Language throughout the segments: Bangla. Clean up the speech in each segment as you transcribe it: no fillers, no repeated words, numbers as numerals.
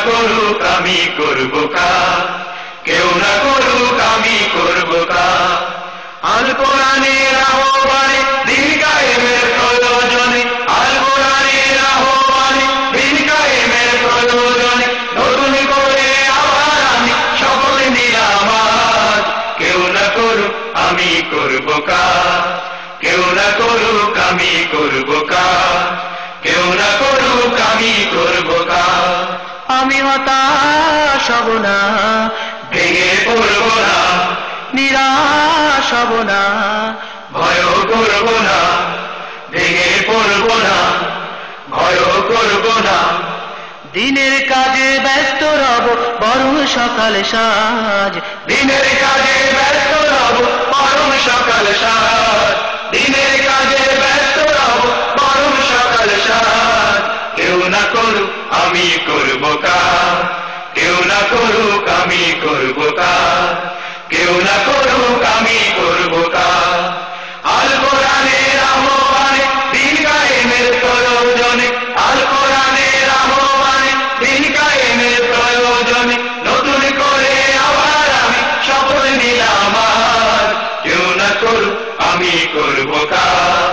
করুক আমি করব কাজ, কেউ না করুক আমি করব কাজ। আল কোরআনের আহ্বানে দিন কায়েমের প্রয়োজনে, আল কোরআনের আহ্বানে দিন কায়েমের প্রয়োজনে নতুন করে আবার আমি শপথ নিলাম আজ। কেউ না করুক আমি করব কাজ, কেউ না করুক আমি করব কাজ, কেউ না করুক আমি করব কাজ। আমি হতাশ হব না, ভেঙে পড়ব না, নিরাশ হব না, ভয় করব না, ভেঙে পড়ব না, ভয় করব না। দিনের কাজে ব্যস্ত রব বরং সকাল সাজ, দিনের কাজে ব্যস্ত রব পরম সকাল সাজ, দিনের কাজে ব্যস্ত রব পরম সকাল সাজ। কেউ না করুক আমি করব কাজ, কেউ না করুক আমি করব কাজ, কেউ না করুক আমি করব কাজ। আল কোরআনের আহ্বানে দিন কায়েমের প্রয়োজনে, আল কোরআনের আহ্বানে দিন কায়েমের প্রয়োজনে নতুন করে আবার আমি শপথ নিলাম আজ। কেউ না করুক আমি করব কাজ,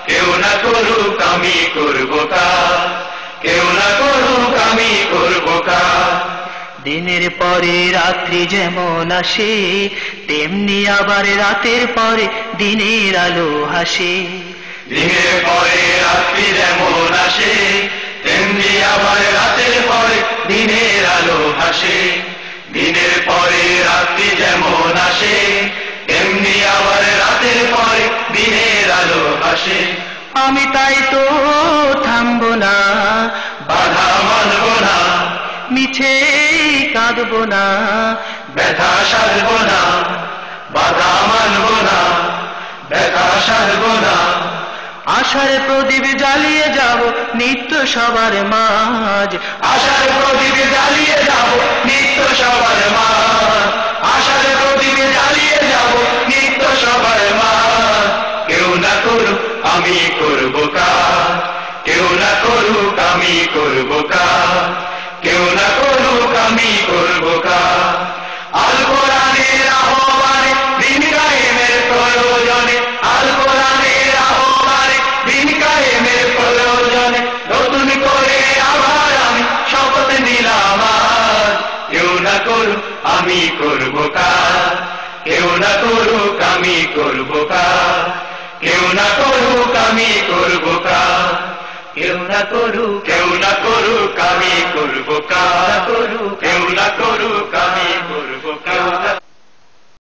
কেউ না করুক আমি করব কাজ, কেউ না করুক আমি করব কাজ। দিনের পরে রাত্রি যেমন আসে, তেমনি আবার রাতের পরে দিনের আলো হাসে। দিনের পরে রাত্রি যেমন আসে, তেমনি আবার রাতের পরে দিনের আলো হাসে। দিনের পরে রাত্রি যেমন আসে, তেমনি আবার রাতের পরে দিনের আলো হাসে। আমি তাই তো থামব না, বাধা মানব না, মিছে কাঁদব না, ব্যথা সারব না, বাধা মানব না, ব্যথা সারব না। আশার প্রদীপ জ্বালিয়ে যাব নিত্য সবার মাঝ, আশার প্রদীপ জ্বালিয়ে যাব নিত্য সবার মাঝ, আশার প্রদীপ জ্বালিয়ে যাব নিত্য সবার মাঝ। কেউ না করুক আমি করব কাজ, কেউ না করুক আমি করব কাজ, কেউ না করুক আমি করব কাজ। আল কোরআনের আহ্বানে দিন কায়েমের প্রয়োজনে, আল কোরআনের আহ্বানে দিন কায়েমের প্রয়োজনে নতুন করে আবার আমি শপথ নিলাম আজ। কেউ না করুক আমি করব কাজ, কেউ না করুক আমি করব কাজ, কেউ না করুক আমি করব কাজ, কেউ না করুক, কেউ